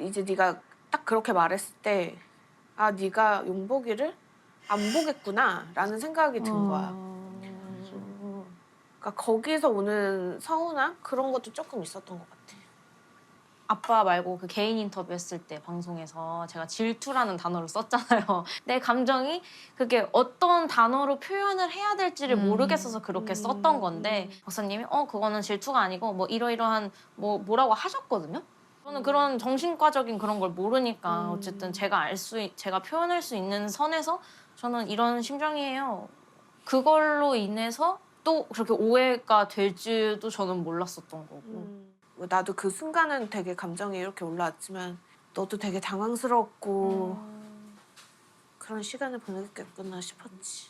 이제 네가 딱 그렇게 말했을 때 아, 네가 용복이를 안 보겠구나라는 생각이 든 거야. 그러니까 거기서 오는 서운함 그런 것도 조금 있었던 것 같아. 아빠 말고 그 개인 인터뷰 했을 때 방송에서 제가 질투라는 단어를 썼잖아요. 내 감정이 그게 어떤 단어로 표현을 해야 될지를 모르겠어서 그렇게 썼던 건데 박사님이 그거는 질투가 아니고 뭐 이러이러한 뭐라고 하셨거든요. 저는 그런 정신과적인 그런 걸 모르니까 어쨌든 제가 표현할 수 있는 선에서 저는 이런 심정이에요. 그걸로 인해서 또 그렇게 오해가 될지도 저는 몰랐었던 거고. 나도 그 순간은 되게 감정이 이렇게 올라왔지만 너도 되게 당황스럽고 그런 시간을 보냈겠구나 싶었지.